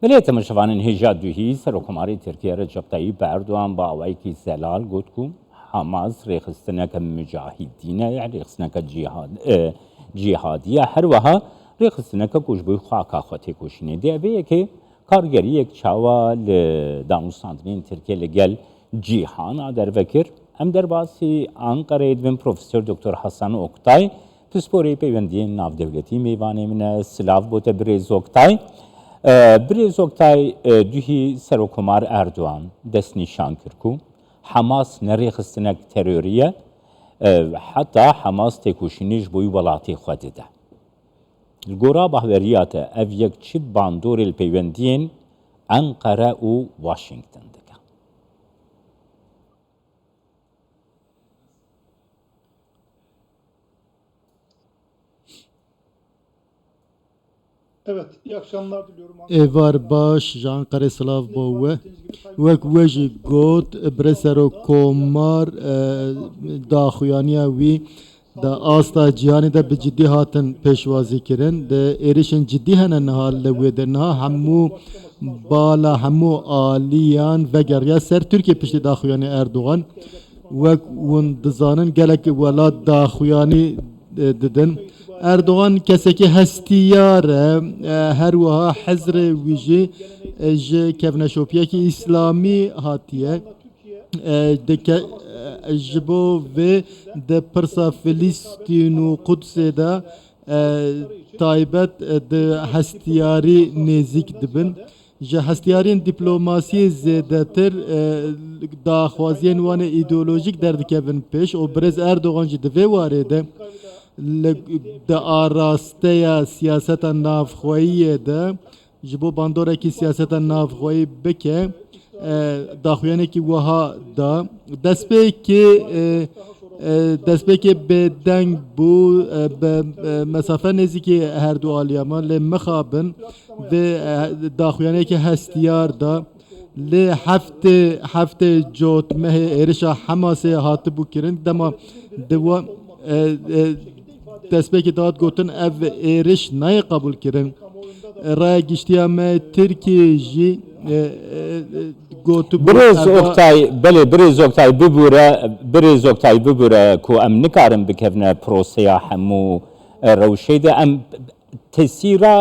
ولی تماشاوان هجاد دوهی سرکماری ترکیه رجب طیب اردوغان با اوایکی زلال گفت که حماس ریخستنه که مجاهدینه یعنی ریخستنه که جهادیه هر وها ریخستنه که کشبوی خواکا خواهی کشینه دیویه که کارگری یک چاوال دانوستاندنین ترکیه لگل جیهان در وکر ام در باسی آنکاره دویم پروفسور دکتر حسن اوکتای پسپوری پیوندین ناو دولتی میوانه من سلاف بوده بریز اوکتای بریز اوکتای دوهی سروکمار اردوان دست نشان کرکو حماس نریخستنک تروریه حتی حماس تکوشینیش بوی ولاتی خواده ده الگورا بحوریات او یک چید باندور الپیوندین انقره و واشنگتن دکه Evet, iyi akşamlar diliyorum. Evar baş, Jean Kareslav bowe. Wek wejî got bresero komar daxuyaniya wî da asta cihanê de bi ciddî hatin pêşwazî kirin. De êrişên ciddî hene niha li wê de niha hemû bala hemû aliyan vegeriya ser Tirkiye piştî daxuyanî Erdogan. Wek hûn dizanin gelek welat daxuyanî didin. Erdoğan kesekî hestiyar e her wiha hezrê wî ji kevneşopiyekî İslamî hatiye ji bo vê di pirsa Filîstîn û Qudsê de taybet di hestiyarî nêzik dibin. Ji hestiyarên dîplomasiyê zêdetir daxwaziyên wan ê îdeolojîk derdikevin pêş û Birêz Erdogan jî di vê warê de د آراستەیە سیاسەتە ناوخۆییە de ji bo bandorekî siyaseta navxweyî bike daxuyanekî wiha da destpêkê bêdeng bû bi mesafe nêzîkî her du aliyaman lê mixabin vê daxuyanekî hestiyar da lê heftê cotmehê êrişa Hemasê hatibû kirin dema diwa destpêkê dat gotin ev êriş nayê qebûl kirin raya giştiya me Tirkiye jî gotibû Birêz Oktay bibûre ku em nikarin bikevne proseya hemû rewşê de em tesîra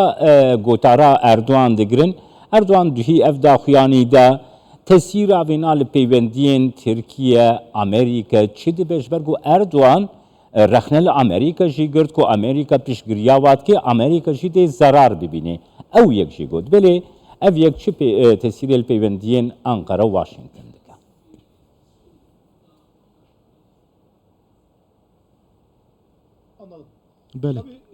gotara Erdogan digirin Erdogan duhî ev daxuyanî de tesîra vêna li peywendiyên Tirkiye Amerîka çi dibe ji ber ku Erdogan رخنه امریکا جی گرد کو امریکا پیشگیری وات که امریکا جی ده ضرر ببینه او یک جی گفت ولی او یک چی تاثیر پیوندین انقره و واشنگتن دکه Anladım. Bele. Tabii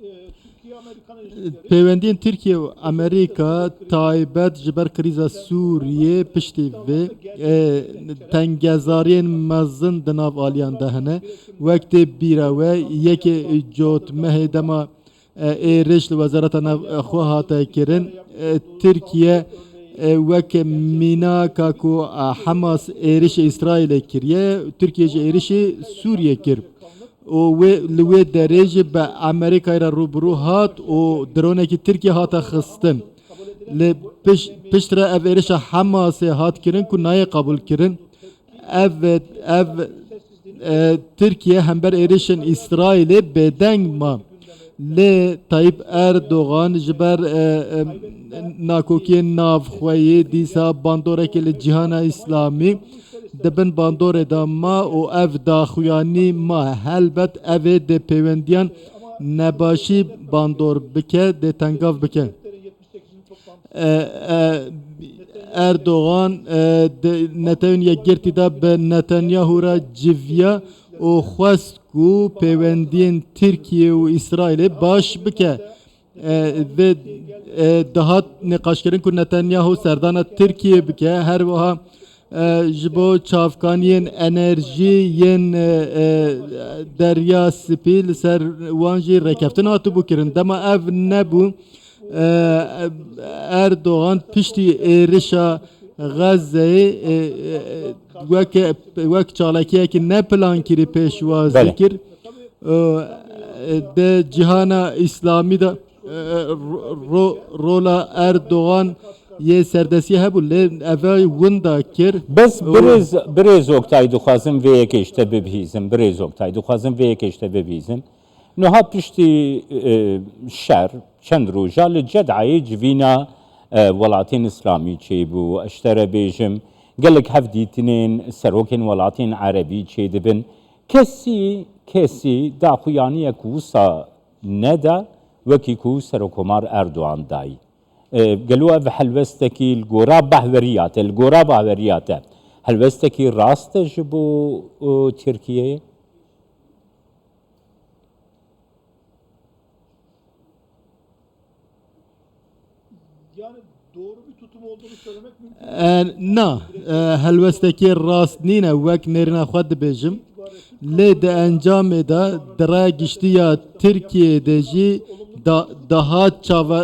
Türkiye-Amerikan ilişkileri Peywendiyên Tirkiye û Amerîka taybet ji ber krîza Sûriyê piştî vê tengezariyên mezin di nav aliyan de hene wek tê bîra we yekê cotmehê dema êriş li wezareta navxwe hate kirin Tirkiye wek mînaka ku Hemas êrişê İsraîlê kiriye Tirkiye jî êrişê Sûriye kir û wê li wê derê jî bi Amerîkayê re rûbirû hat û dronekî Tirkiye hate xistin li pişt re ev êrişa Hemasê hat kirin ku nayê qebûl kirin ev Tirkiye hember êrişên İsraîlê bêdeng ma lê Tayyip Erdogan ji ber nakokiyên navxweyî dîsa bandorekê li cîhana İslamî dibin bandorê de ma û ev daxuyanî ma helbet evê dê peywendiyan nebaşî bandor bike dê tengav bike Erdogan netewên yekgirtî de bi Netanyahu re civiya û xwest ku peywendiyên Tirkiye û İsraîlê baş bike vê dihat nîqaşkirin ku Netanyahu serdana Tirkiye bike her wiha ji bo çavkaniyên enerjî yên derya spî li ser wan jî rekeftin hatibû kirin dema ev nebû Erdogan piştî êrişa Gazze'yê wek çalakiyekî neplankirî pêşwazî kir de cîhana İslamî de rola Erdogan یه سردسی هبو لی اوای وندا کر بس برز oktay duxwazim vê yekê ji te bibihîzim birêz oktay duxwazim vê yekê ji te bibihîzim niha piştî şer çend roja li Cedayê civîna welatên İslamî çêbû ez ji te re bêjim gelek hevdîtinên serokên welatên Erebî çê dibin kesî daxuyaniyek wisa neda wekî ku Serokkomar Erdogan dayî قالوا اف حلوستكي الجورا بهوريات الجورا بهوريات حلوستكي راست جبو تركيا Yani doğru bir tutum olduğunu söylemek mümkün. نا هلوستکی راست نینه وک نرنا خود بجم لی ده انجام دا درا گشتیا ترکیه دجی daha çava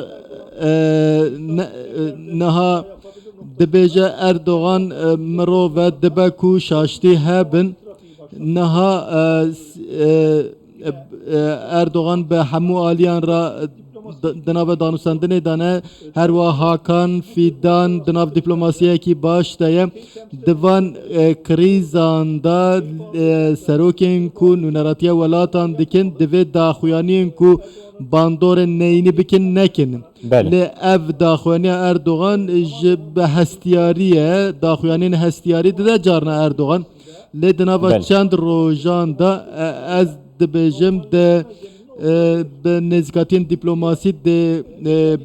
نها دبیجه اردوغان مرو و دبکو شاشتی هبن نها اردوغان به همو آلیان را دناو دانوسندنی دانه هر وا هاکان فیدان دناو دیپلوماسیه کی باش دایه دوان کریزان دا سروکین کو نونراتیا ولاتان دکن دوی داخویانین کو باندور نینی بکن نکن لی اف داخوانی اردوغان به هستیاریه داخویانین هستیاری ده جارنا اردوغان لی دناو چند روژان دا از دبیجم ده به نزگاتین دیپلوماسی ده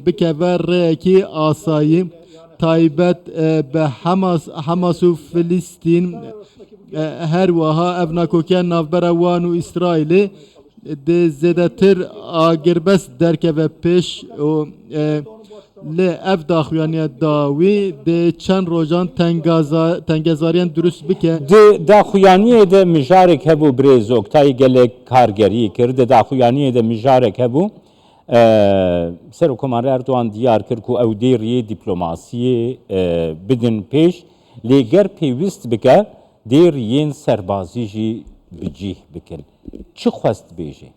بکور ریکی آسایی تایبت به حماس و فلسطین هر وها افناکوکیان نافبر وان و اسرائیلی ده زیادتر آگربس درکه و پیش و لی اف داخویانی داوی ده چند روزان تنگزاریان درست بکه داخویانی ده مجارک هبو برێز oktay gelek kargerî kir de daxuyaniyê de mijarek hebû Serokkomar Erdogan diyar kir ku ew dê riyê dîplomasiyê bidin pêş lê ger pêwîst bike dê riyên serbazî jî bicih bikin çi xwest bêje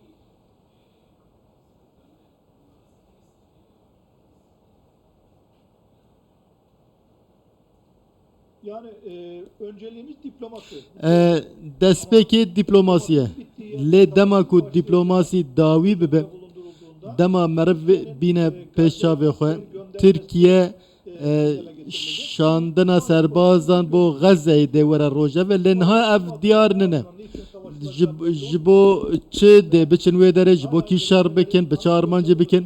Yani önceliğimiz diplomasi. دستپێکی دیپلۆماسیە لێ دەما ku دیپلۆماسی داوی ببێ دەما مەرڤ بینە پێشچاوێ خۆ ترکیە şandina serbazan bo Gazze'yi de were rojeve lenha ev diyar nene ji bo çi de biçin wê derê ji bo kî şer bikin bi çi armancê bikin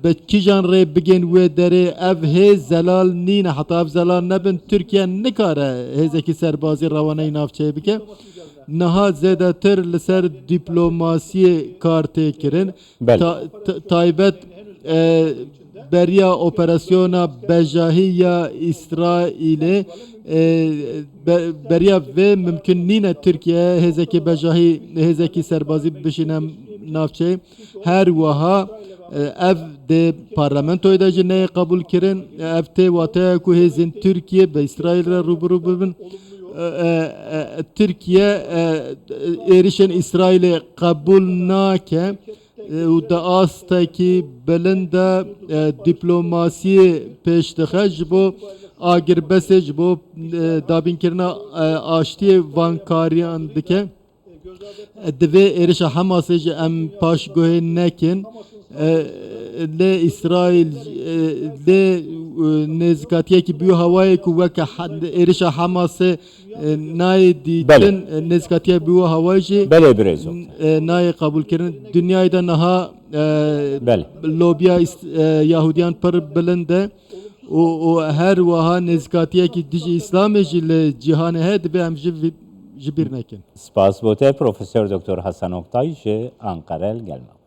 به کیجان ری بگین و دره اف هیز زلال نینه حتی اف زلال نبن ترکیه نکاره هیزکی سربازی روانه نافچه بکه نها زیده تر لسر دیپلوماسی کارته کرن تایبت بریا اپراسیونا بجاهی یا اسرائیل بریا و ممکن نینه ترکیه هیزکی بجاهی هیزکی سربازی بشینم نافچه هر وها ev de parlamentoyu da ne kabul kirin ev te vate ku hezin Türkiye ve İsrail'e rubu bin Türkiye erişen İsrail'e kabul nake u da astaki belinde diplomasi peştexe bu agir besej bu dabin kirina aştiye vankariyan dike dve erişe Hamas'ı em paş gohe nekin لی اسرائیل لی نزدیکیه که بیو هوایی که وقت ایرش حماس نای دیدن نزدیکیه بیو هوایی بله برزو نای قبول کردن دنیای دا نها لوبیا یهودیان پر بلنده و هر وها نزدیکیه که دیج اسلامی جل جهان هد به هم جبیر نکن سپاس بوده پروفسور دکتر حسن oktay Ankara gelmem